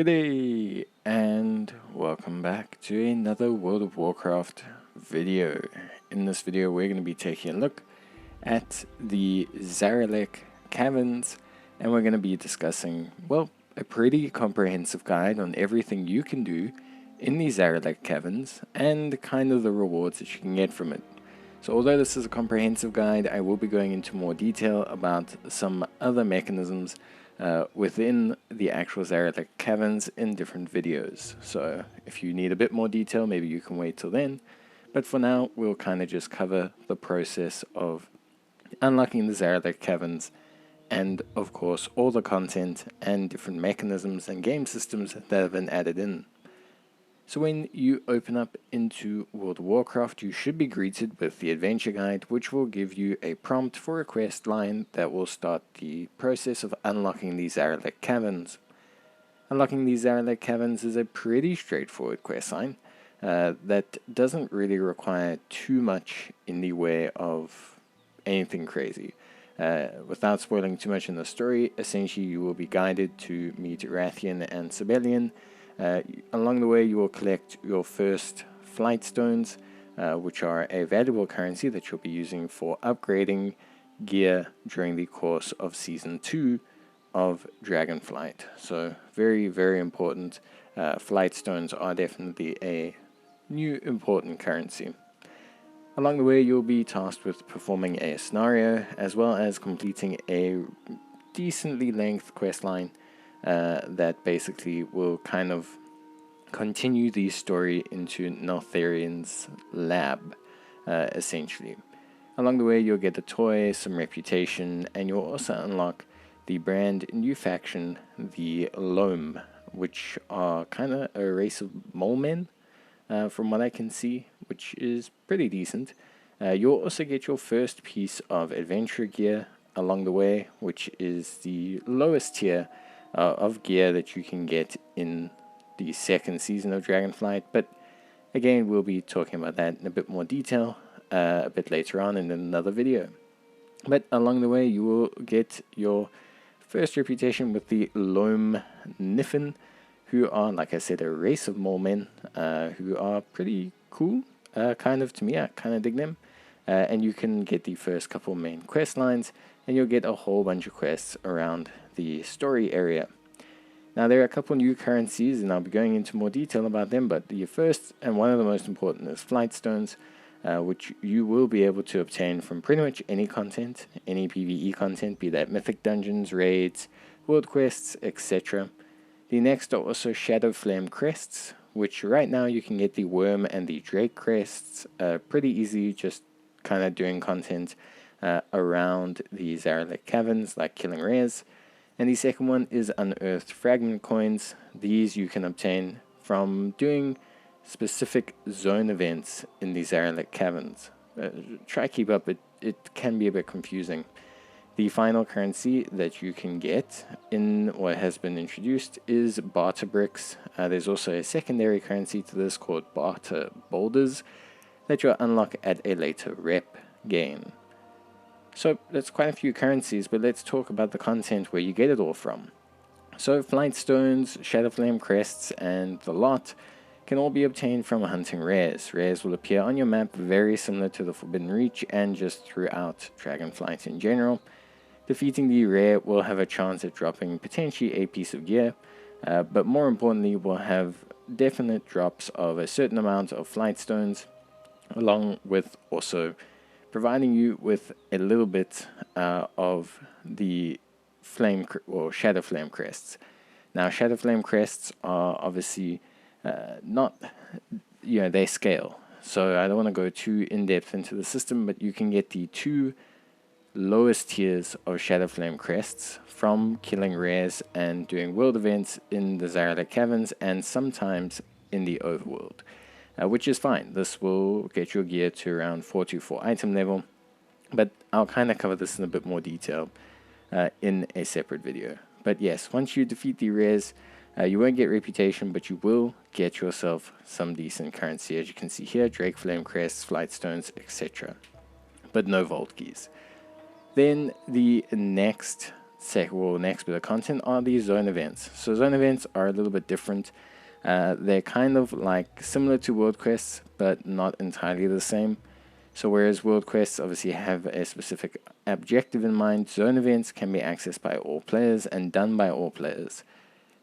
Good day, and welcome back to another World of Warcraft video. In this video, we're going to be taking a look at the Zaralek Caverns, and we're going to be discussing, well, a pretty comprehensive guide on everything you can do in the Zaralek Caverns and kind of the rewards that you can get from it. So although this is a comprehensive guide, I will be going into more detail about some other mechanisms within the actual Zaralek Caverns in different videos. So if you need a bit more detail, maybe you can wait till then. But for now, we'll kind of just cover the process of unlocking the Zaralek Caverns and, of course, all the content and different mechanisms and game systems that have been added in. So when you open up into World of Warcraft, you should be greeted with the adventure guide, which will give you a prompt for a quest line that will start the process of unlocking these Zaralek Caverns. Unlocking these Zaralek Caverns is a pretty straightforward quest line that doesn't really require too much in the way of anything crazy. Without spoiling too much in the story, essentially you will be guided to meet Rathian and Sibelian. Along the way, you will collect your first flight stones, which are a valuable currency that you'll be using for upgrading gear during the course of Season 2 of Dragonflight. So very, very important. Flight stones are definitely a new important currency. Along the way, you'll be tasked with performing a scenario, as well as completing a decently length quest line that basically will kind of continue the story into Northarian's lab, essentially. Along the way, you'll get a toy, some reputation, and you'll also unlock the brand new faction, the Loam, which are kind of a race of mole men, from what I can see, which is pretty decent. You'll also get your first piece of adventure gear along the way, which is the lowest tier of gear that you can get in the second season of Dragonflight, but again, we'll be talking about that in a bit more detail a bit later on in another video. But along the way, you will get your first reputation with the Loam Niffen, who are, like I said, a race of mole men who are pretty cool, kind of to me. I kind of dig them. And you can get the first couple main quest lines, and you'll get a whole bunch of quests around the story area. Now, there are a couple new currencies, and I'll be going into more detail about them, but the first and one of the most important is flight stones, which you will be able to obtain from pretty much any content, any PvE content, be that mythic dungeons, raids, world quests, etc. The next are also Shadow Flame crests, which right now you can get the Worm and the Drake crests pretty easy, just kind of doing content around the Zaralek Caverns, like killing rares. And the second one is Unearthed Fragment Coins. These you can obtain from doing specific zone events in the Zaralek Caverns. Try keep up, it can be a bit confusing. The final currency that you can get in what has been introduced is Barter Bricks. There's also a secondary currency to this called Barter Boulders that you'll unlock at a later rep gain. So that's quite a few currencies, but let's talk about the content where you get it all from. So Flight Stones, Shadowflame Crests, and the lot can all be obtained from hunting rares. Rares will appear on your map very similar to the Forbidden Reach and just throughout Dragonflight in general. Defeating the rare will have a chance at dropping potentially a piece of gear, but more importantly will have definite drops of a certain amount of Flight Stones, along with also providing you with a little bit of the flame or Shadow Flame crests. Now, Shadow Flame crests are obviously not, they scale. So I don't want to go too in depth into the system, but you can get the two lowest tiers of Shadow Flame crests from killing rares and doing world events in the Zaralek Caverns and sometimes in the overworld. Which is fine. This will get your gear to around 424 item level, but I'll kind of cover this in a bit more detail in a separate video. But yes, once you defeat the rares, you won't get reputation, but you will get yourself some decent currency, as you can see here, Drake Flame Crests, Flight Stones, etc. But no vault keys. Then the next next bit of content are the zone events. So zone events are a little bit different. They're kind of like similar to world quests, but not entirely the same. So whereas world quests obviously have a specific objective in mind, zone events can be accessed by all players and done by all players.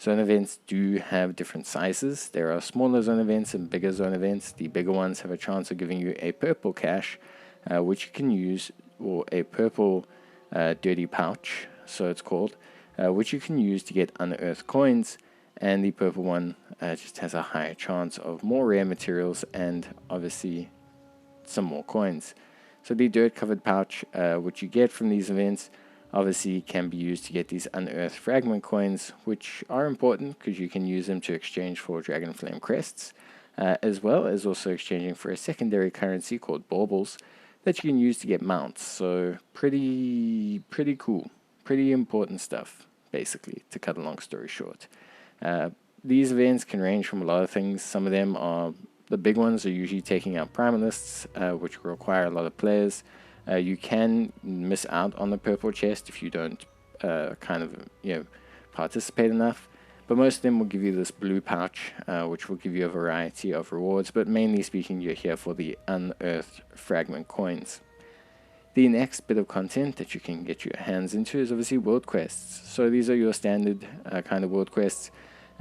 Zone events do have different sizes. There are smaller zone events and bigger zone events. The bigger ones have a chance of giving you a purple cache, which you can use, or a purple dirty pouch, so it's called, which you can use to get unearthed coins. And the purple one just has a higher chance of more rare materials and obviously some more coins. So the dirt covered pouch, which you get from these events, obviously can be used to get these unearthed fragment coins, which are important because you can use them to exchange for dragon flame crests, as well as also exchanging for a secondary currency called baubles that you can use to get mounts. So pretty cool, pretty important stuff, basically, to cut a long story short. These events can range from a lot of things. Some of them are, the big ones are usually taking out primalists, which require a lot of players. You can miss out on the purple chest if you don't participate enough. But most of them will give you this blue pouch, which will give you a variety of rewards. But mainly speaking, you're here for the unearthed fragment coins. The next bit of content that you can get your hands into is obviously world quests. So these are your standard kind of world quests.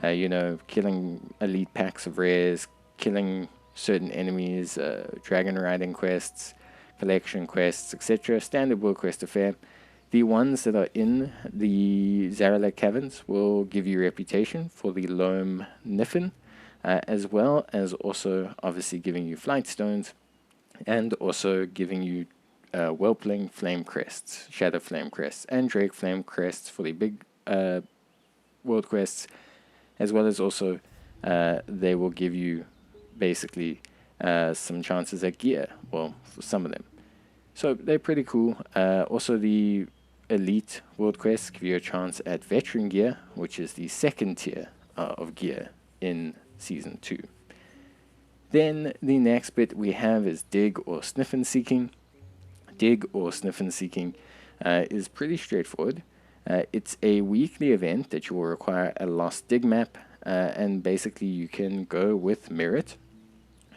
Killing elite packs of rares, killing certain enemies, dragon riding quests, collection quests, etc. Standard world quest affair. The ones that are in the Zaralek Caverns will give you reputation for the Loam Niffin, as well as also obviously giving you flight stones, and also giving you Whelpling flame crests, shadow flame crests, and drake flame crests for the big world quests, as well as also they will give you basically some chances at gear, well, for some of them. So they're pretty cool. Also the elite world quests give you a chance at veteran gear, which is the second tier of gear in Season 2. Then the next bit we have is dig or Sniffenseeking. Dig or Sniffenseeking is pretty straightforward. It's a weekly event that you will require a lost dig map, and basically you can go with Merit,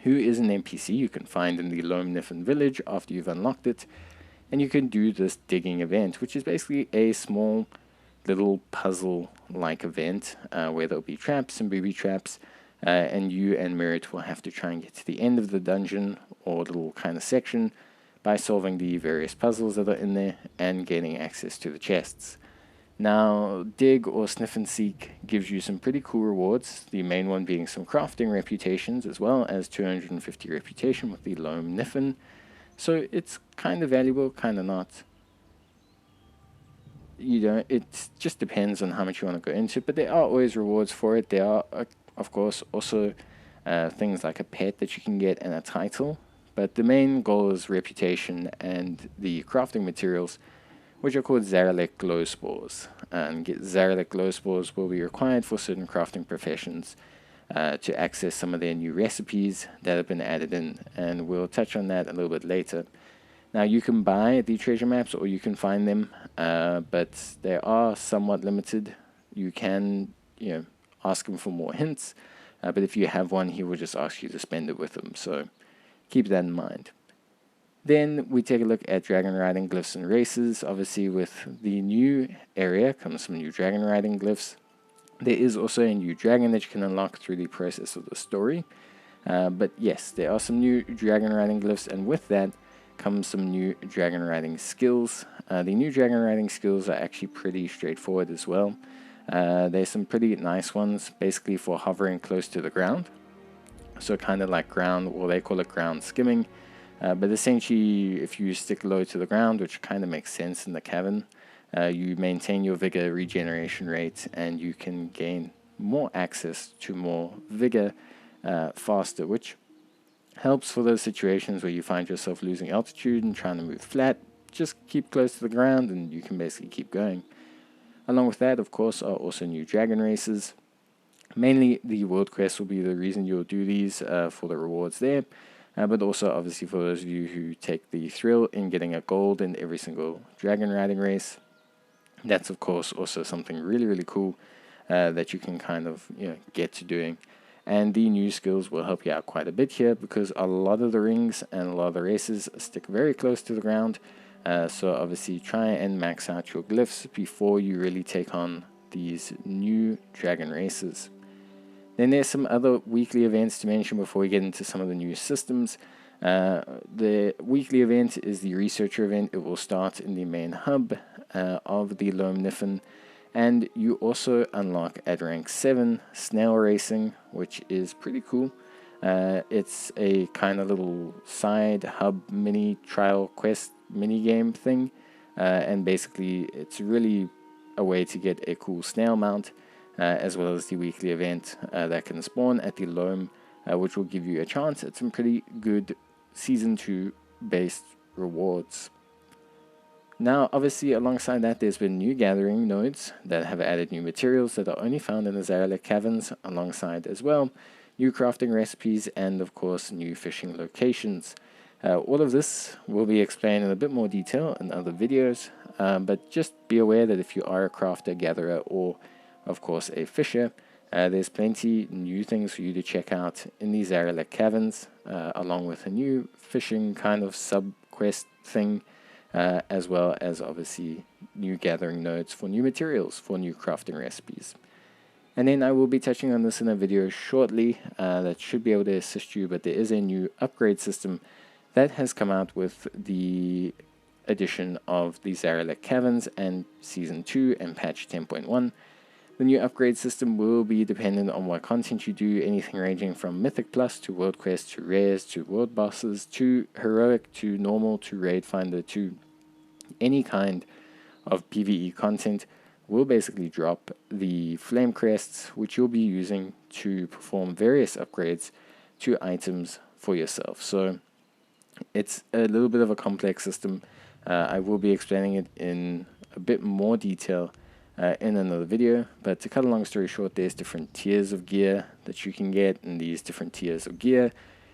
who is an NPC you can find in the Loam Niffin village after you've unlocked it, and you can do this digging event, which is basically a small little puzzle-like event where there'll be traps and booby traps, and you and Merit will have to try and get to the end of the dungeon or little kind of section by solving the various puzzles that are in there and gaining access to the chests. Now, dig or sniff and seek gives you some pretty cool rewards, the main one being some crafting reputations as well as 250 reputation with the Loam Niffin. So it's kind of valuable, kind of not. It just depends on how much you want to go into, but there are always rewards for it. There are, of course, also things like a pet that you can get and a title. But the main goal is reputation and the crafting materials, which are called Zaralek glow spores. And Zaralek glow spores will be required for certain crafting professions to access some of their new recipes that have been added in, and we'll touch on that a little bit later. Now, you can buy the treasure maps or you can find them, but they are somewhat limited. You can, ask him for more hints, but if you have one, he will just ask you to spend it with him. So keep that in mind. Then we take a look at Dragonriding glyphs and races. Obviously, with the new area comes some new Dragonriding glyphs. There is also a new dragon that you can unlock through the process of the story. But yes, there are some new Dragonriding glyphs, and with that comes some new Dragonriding skills. The new Dragonriding skills are actually pretty straightforward as well. There's some pretty nice ones, basically for hovering close to the ground. So kind of like ground, well, they call it ground skimming. But essentially, if you stick low to the ground, which kind of makes sense in the cavern, you maintain your vigor regeneration rate, and you can gain more access to more vigor faster, which helps for those situations where you find yourself losing altitude and trying to move flat. Just keep close to the ground, and you can basically keep going. Along with that, of course, are also new dragon races. Mainly, the world quests will be the reason you'll do these for the rewards there. But also, obviously, for those of you who take the thrill in getting a gold in every single dragon riding race. That's of course also something really cool that you can kind of get to doing. And the new skills will help you out quite a bit here, because a lot of the rings and a lot of the races stick very close to the ground. So obviously try and max out your glyphs before you really take on these new dragon races. Then there's some other weekly events to mention before we get into some of the new systems. The weekly event is the researcher event. It will start in the main hub of the Loam Niffen, and you also unlock at rank 7 Snail Racing, which is pretty cool. It's a kind of little side hub mini trial quest mini game thing, and basically it's really a way to get a cool snail mount, as well as the weekly event that can spawn at the Loam, which will give you a chance at some pretty good Season 2 based rewards. Now, obviously, alongside that, there's been new gathering nodes that have added new materials that are only found in the Zaralek Caverns, alongside as well new crafting recipes and, of course, new fishing locations. All of this will be explained in a bit more detail in other videos, but just be aware that if you are a crafter, gatherer, or, of course, a fisher, there's plenty new things for you to check out in the Zaralek Caverns, along with a new fishing kind of sub-quest thing, as well as obviously new gathering nodes for new materials, for new crafting recipes. And then I will be touching on this in a video shortly that should be able to assist you, but there is a new upgrade system that has come out with the addition of the Zaralek Caverns and Season 2 and patch 10.1. The new upgrade system will be dependent on what content you do, anything ranging from Mythic Plus to World Quest to Rares to World Bosses to Heroic to Normal to Raid Finder to any kind of PvE content will basically drop the Flame Crests, which you'll be using to perform various upgrades to items for yourself. So it's a little bit of a complex system. I will be explaining it in a bit more detail in another video, but to cut a long story short, there's different tiers of gear that you can get, and these different tiers of gear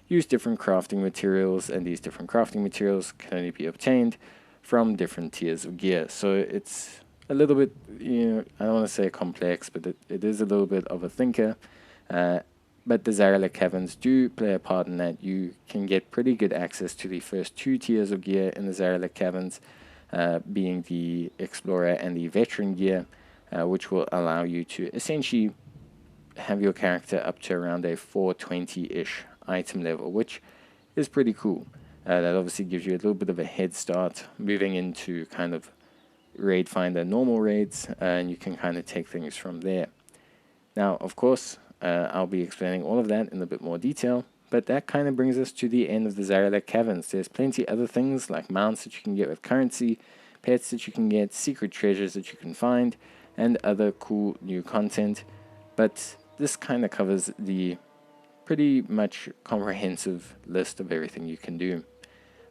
use different crafting materials, and these different crafting materials can only be obtained from different tiers of gear. So it's a little bit, I don't want to say complex, but it is a little bit of a thinker. But the Zaralek Caverns do play a part in that. You can get pretty good access to the first 2 tiers of gear in the Zaralek Caverns, being the Explorer and the Veteran gear, which will allow you to essentially have your character up to around a 420-ish item level, which is pretty cool. That obviously gives you a little bit of a head start moving into kind of Raid Finder normal raids, and you can kind of take things from there. Now, of course, I'll be explaining all of that in a bit more detail, but that kind of brings us to the end of the Zaralek Caverns. There's plenty other things like mounts that you can get with currency, pets that you can get, secret treasures that you can find, and other cool new content, but this kind of covers the pretty much comprehensive list of everything you can do.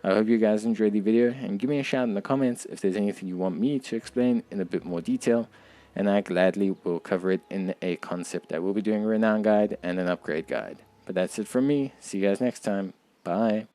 I hope you guys enjoyed the video, and give me a shout in the comments if there's anything you want me to explain in a bit more detail, and I gladly will cover it in a concept. I will be doing a renown guide and an upgrade guide. But that's it from me. See you guys next time. Bye.